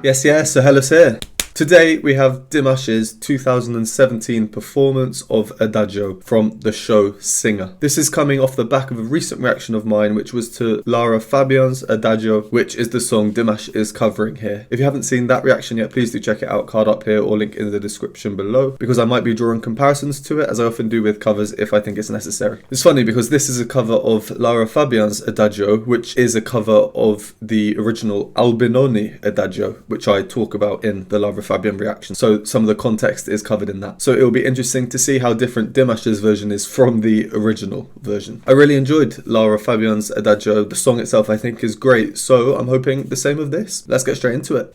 Yes, so Hairless here. Today we have DIMASH's 2017 performance of Adagio from the show Singer. This is coming off the back of a recent reaction of mine, which was to Laura Fabian's Adagio, which is the song DIMASH is covering here. If you haven't seen that reaction yet, please do check it out, card up here or link in the description below, because I might be drawing comparisons to it, as I often do with covers if I think it's necessary. It's funny because this is a cover of Laura Fabian's Adagio, which is a cover of the original Albinoni Adagio, which I talk about in the Laura Fabian reaction. So some of the context is covered in that. So it'll be interesting to see how different DIMASH's version is from the original version. I really enjoyed Laura Fabian's Adagio. The song itself I think is great, so I'm hoping the same of this. Let's get straight into it.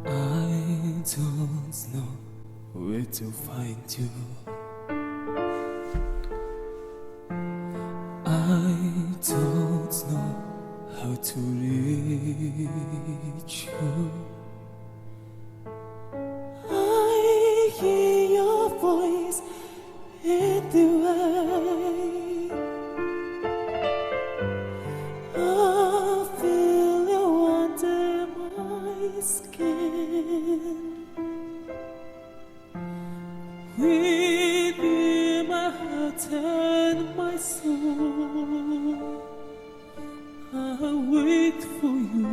I don't know where to find you. I don't know how to reach you. I hear your voice in the way. I feel you under my skin. Within my heart and my soul, I wait for you.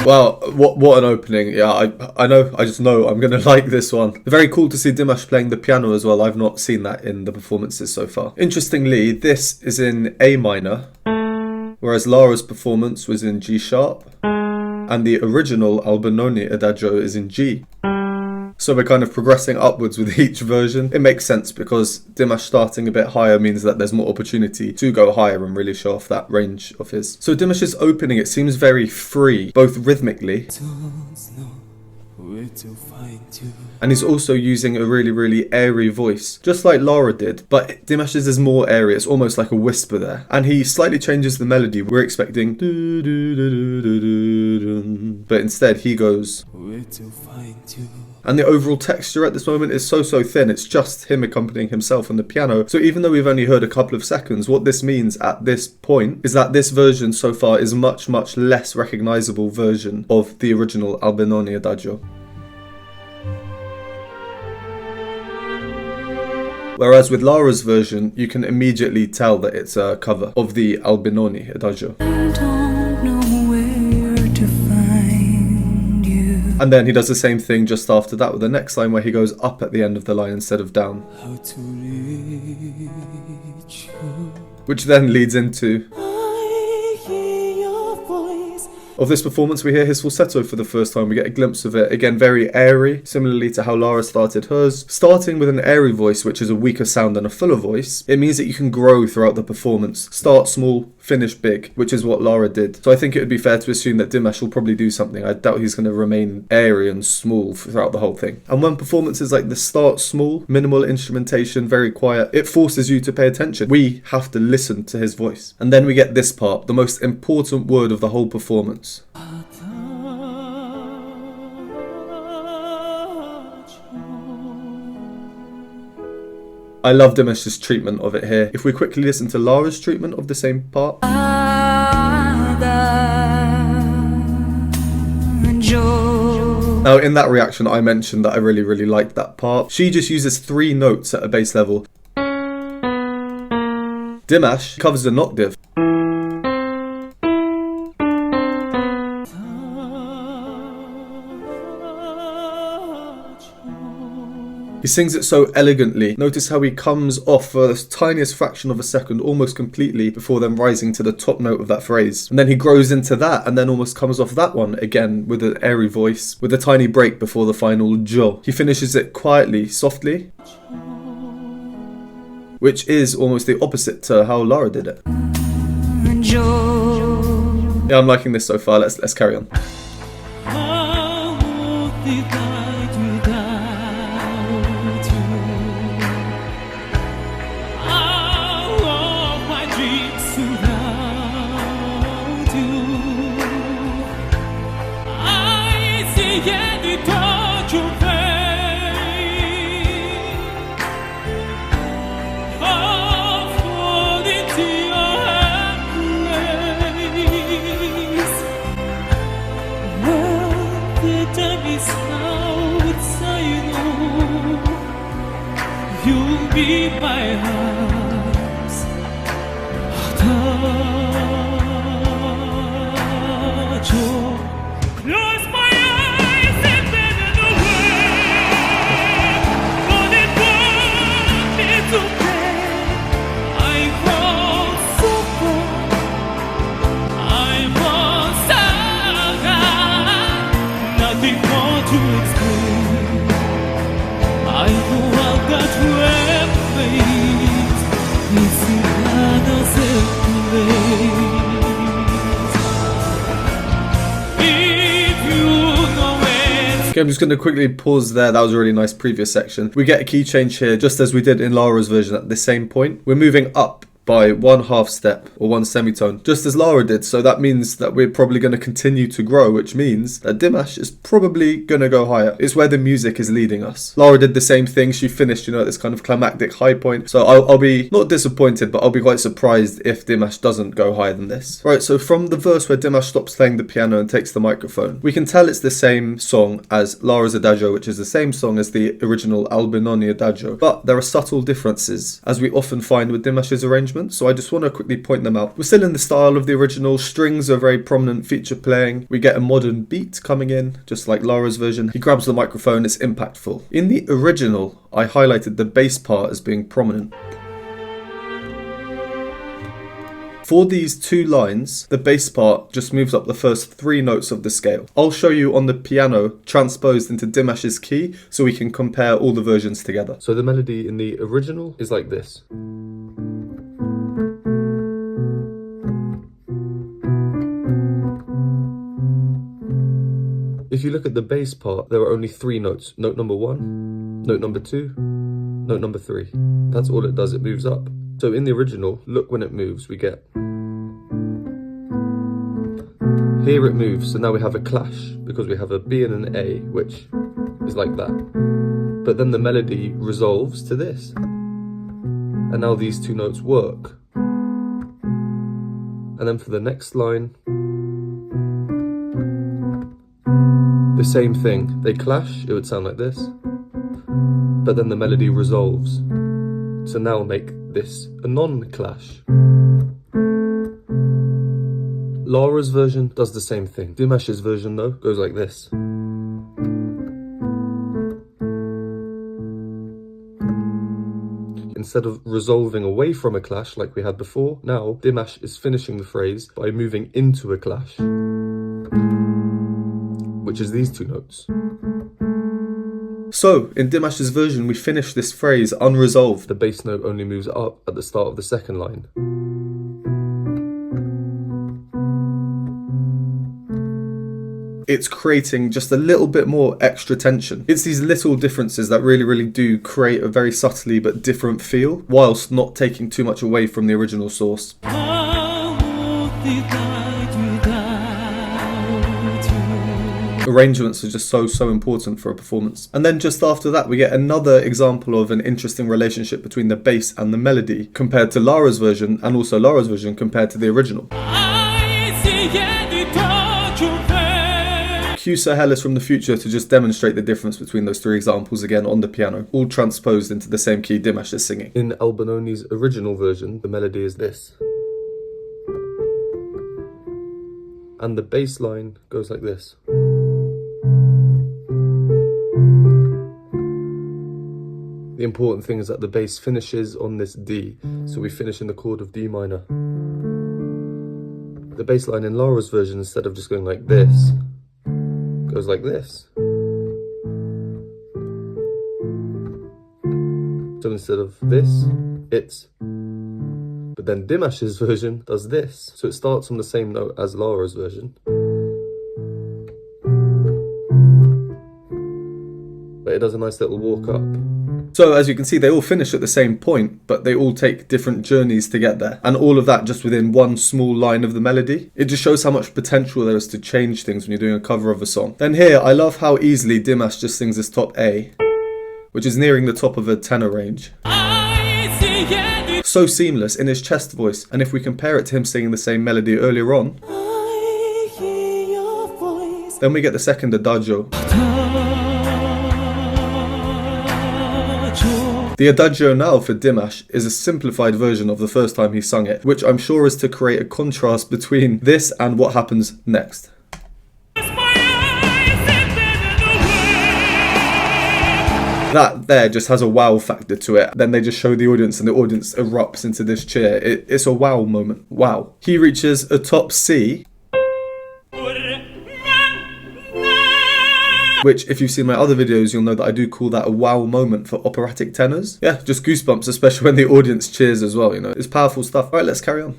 Wow, what an opening. Yeah, I know, I just know I'm gonna like this one. Very cool to see DIMASH playing the piano as well. I've not seen that in the performances so far. Interestingly, this is in A minor, whereas Laura's performance was in G sharp, and the original Albinoni Adagio is in G. So we're kind of progressing upwards with each version. It makes sense because DIMASH starting a bit higher means that there's more opportunity to go higher and really show off that range of his. So DIMASH's opening, it seems very free, both rhythmically, and he's also using a really airy voice, just like Laura did, but DIMASH's is more airy. It's almost like a whisper there, and he slightly changes the melody. We're expecting do, do, do, do, do, do, but instead he goes where to find you. And the overall texture at this moment is so thin. It's just him accompanying himself on the piano. So even though we've only heard a couple of seconds, what this means at this point is that this version so far is much less recognizable version of the original Albinoni Adagio. Whereas with Laura's version, you can immediately tell that it's a cover of the Albinoni Adagio. And then he does the same thing just after that with the next line, where he goes up at the end of the line instead of down. How to reach you. Which then leads into... Of this performance, we hear his falsetto for the first time. We get a glimpse of it. Again, very airy, similarly to how Laura started hers. Starting with an airy voice, which is a weaker sound than a fuller voice, it means that you can grow throughout the performance. Start small, finish big, which is what Laura did. So I think it would be fair to assume that DIMASH will probably do something. I doubt he's going to remain airy and small throughout the whole thing. And when performances like this start small, minimal instrumentation, very quiet, it forces you to pay attention. We have to listen to his voice. And then we get this part, the most important word of the whole performance. I love DIMASH's treatment of it here. If we quickly listen to Laura's treatment of the same part. Now in that reaction I mentioned that I really liked that part. She just uses 3 notes at a bass level. DIMASH covers an octave. He sings it so elegantly. Notice how he comes off for the tiniest fraction of a second, almost completely, before then rising to the top note of that phrase. And then he grows into that, and then almost comes off that one again with an airy voice, with a tiny break before the final jo. He finishes it quietly, softly. which is almost the opposite to how Lara did it. Yeah, I'm liking this so far. Let's carry on. Be my heart's Adagio. Close my eyes and then away. But it won't be too bad. I want so far. I'm on saga. Nothing more to explain. I know I've got Okay, I'm just going to quickly pause there. That was a really nice previous section. We get a key change here, just as we did in Lara's version at the same point. We're moving up by 1/2 step or 1 semitone, just as Lara did. So that means that we're probably going to continue to grow, which means that Dimash is probably going to go higher. It's where the music is leading us. Lara did the same thing. She finished, at this kind of climactic high point. So I'll be not disappointed, but I'll be quite surprised if Dimash doesn't go higher than this. Right, so from the verse where Dimash stops playing the piano and takes the microphone, we can tell it's the same song as Lara's Adagio, which is the same song as the original Albinoni Adagio. But there are subtle differences, as we often find with Dimash's arrangement. So I just want to quickly point them out. We're still in the style of the original. Strings are very prominent feature playing. We get a modern beat coming in, just like Lara's version. He grabs the microphone, it's impactful. In the original, I highlighted the bass part as being prominent. For these 2 lines, the bass part just moves up the first 3 notes of the scale. I'll show you on the piano transposed into Dimash's key so we can compare all the versions together. So the melody in the original is like this. If you look at the bass part, there are only 3 notes. Note number 1, note number 2, note number 3. That's all it does, it moves up. So in the original, look when it moves, we get... Here it moves, so now we have a clash, because we have a B and an A, which is like that. But then the melody resolves to this. And now these 2 notes work. And then for the next line... the same thing, they clash, it would sound like this, but then the melody resolves. So now make this a non-clash. Lara's version does the same thing. Dimash's version though goes like this. Instead of resolving away from a clash like we had before, now Dimash is finishing the phrase by moving into a clash, which is these 2 notes. So, in Dimash's version, we finish this phrase unresolved. The bass note only moves up at the start of the second line. It's creating just a little bit more extra tension. It's these little differences that really do create a very subtly but different feel, whilst not taking too much away from the original source. Arrangements are just so important for a performance. And then just after that, we get another example of an interesting relationship between the bass and the melody compared to Lara's version, and also Lara's version compared to the original. Cue Sir Hairless from the future to just demonstrate the difference between those 3 examples again on the piano, all transposed into the same key Dimash is singing. In Albinoni's original version, the melody is this. And the bass line goes like this. The important thing is that the bass finishes on this D, so we finish in the chord of D minor. The bass line in Lara's version, instead of just going like this, goes like this. So instead of this, It's. But then Dimash's version does this. So it starts on the same note as Lara's version. But it does a nice little walk up. So as you can see, they all finish at the same point, but they all take different journeys to get there. And all of that just within one small line of the melody. It just shows how much potential there is to change things when you're doing a cover of a song. Then here, I love how easily Dimash just sings this top A, which is nearing the top of a tenor range. So seamless in his chest voice, and if we compare it to him singing the same melody earlier on, then we get the second Adagio. The Adagio now for Dimash is a simplified version of the first time he sung it, which I'm sure is to create a contrast between this and what happens next. That there just has a wow factor to it. Then they just show the audience and the audience erupts into this cheer. It's a wow moment. Wow. He reaches a top C, which if you've seen my other videos, you'll know that I do call that a wow moment for operatic tenors. Yeah, just goosebumps, especially when the audience cheers as well, you know. It's powerful stuff. All right, let's carry on.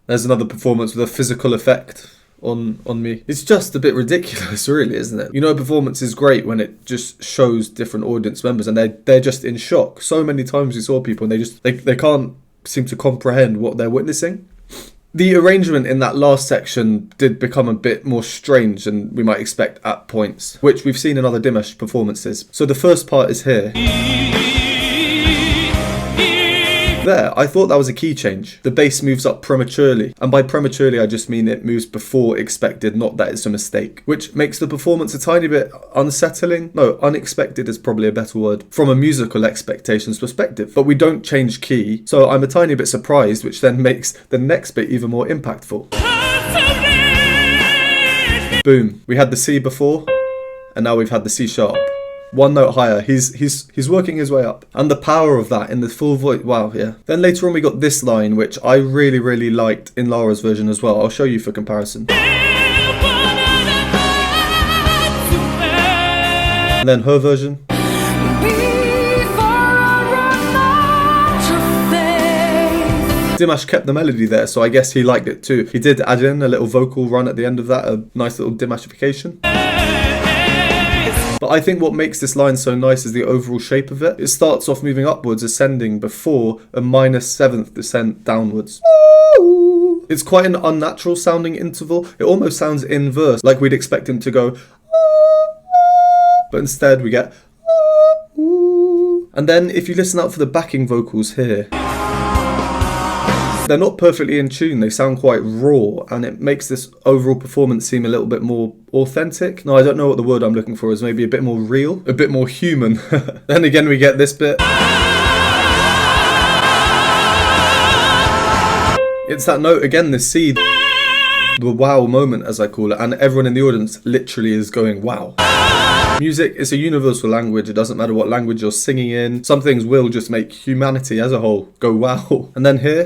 There's another performance with a physical effect on me. It's just a bit ridiculous, really, isn't it? You know, a performance is great when it just shows different audience members and they're just in shock. So many times we saw people and they can't seem to comprehend what they're witnessing. The arrangement in that last section did become a bit more strange than we might expect at points, which we've seen in other Dimash performances. So the first part is here. There, I thought that was a key change. The bass moves up prematurely, and by prematurely I just mean it moves before expected, not that it's a mistake, which makes the performance a tiny bit unsettling. No, unexpected is probably a better word, from a musical expectations perspective. But we don't change key, so I'm a tiny bit surprised, which then makes the next bit even more impactful. Boom, we had the C before, and now we've had the C sharp. One note higher, he's working his way up. And the power of that in the full voice, wow, yeah. Then later on we got this line, which I really liked in Lara's version as well. I'll show you for comparison. And then her version. Dimash kept the melody there, so I guess he liked it too. He did add in a little vocal run at the end of that, a nice little Dimashification. But I think what makes this line so nice is the overall shape of it. It starts off moving upwards, ascending, before a minor 7th descent downwards. It's quite an unnatural sounding interval. It almost sounds inverse, like we'd expect him to go, but instead we get, and then if you listen out for the backing vocals here, they're not perfectly in tune, they sound quite raw, and it makes this overall performance seem a little bit more authentic. No, I don't know what the word I'm looking for is, maybe a bit more real, a bit more human. Then again we get this bit. It's that note again, the C, the wow moment as I call it, and everyone in the audience literally is going wow. Music is a universal language, it doesn't matter what language you're singing in. Some things will just make humanity as a whole go wow. And then here,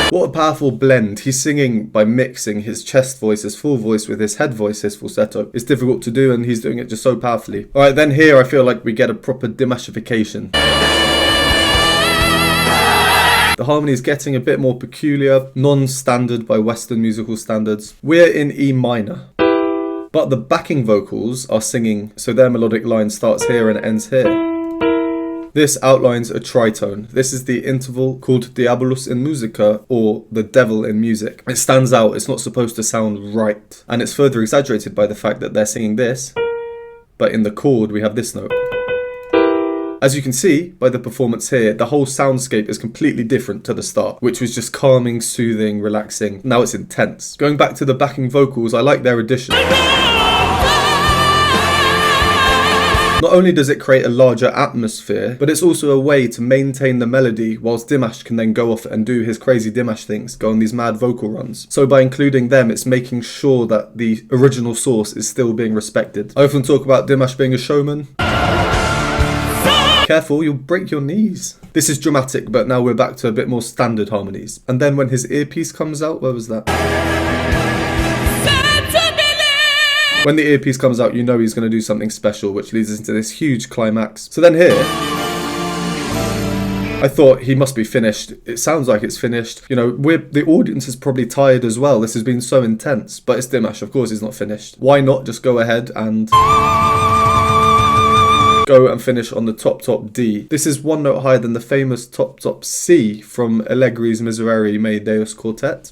what a powerful blend. He's singing by mixing his chest voice, his full voice with his head voice, his falsetto. It's difficult to do and he's doing it just so powerfully. Alright, then here I feel like we get a proper Dimashification. The harmony is getting a bit more peculiar, non-standard by Western musical standards. We're in E minor, but the backing vocals are singing, so their melodic line starts here and ends here. This outlines a tritone. This is the interval called Diabolus in Musica, or the devil in music. It stands out, it's not supposed to sound right, and it's further exaggerated by the fact that they're singing this, but in the chord we have this note. As you can see by the performance here, the whole soundscape is completely different to the start, which was just calming, soothing, relaxing. Now it's intense. Going back to the backing vocals, I like their addition. Not only does it create a larger atmosphere, but it's also a way to maintain the melody whilst Dimash can then go off and do his crazy Dimash things, go on these mad vocal runs. So by including them, it's making sure that the original source is still being respected. I often talk about Dimash being a showman. Careful, you'll break your knees. This is dramatic, but now we're back to a bit more standard harmonies. And then when his earpiece comes out, where was that? When the earpiece comes out, you know he's going to do something special, which leads us into this huge climax. So then here, I thought he must be finished. It sounds like it's finished. You know, the audience is probably tired as well. This has been so intense, but it's Dimash. Of course he's not finished. Why not just go ahead and finish on the top D. This is one note higher than the famous top C from Allegri's Miserere Me Deus quartet.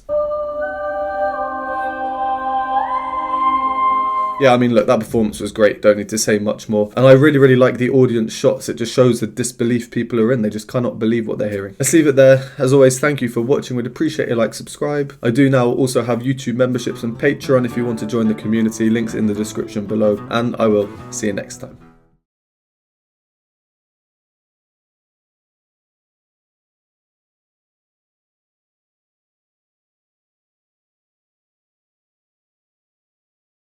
Yeah, I mean, look, that performance was great, don't need to say much more. And I really like the audience shots. It just shows the disbelief people are in. They just cannot believe what they're hearing. Let's leave it there. As always, thank you for watching. We'd appreciate a like, subscribe. I do now also have YouTube memberships and Patreon if you want to join the community. Links in the description below. And I will see you next time.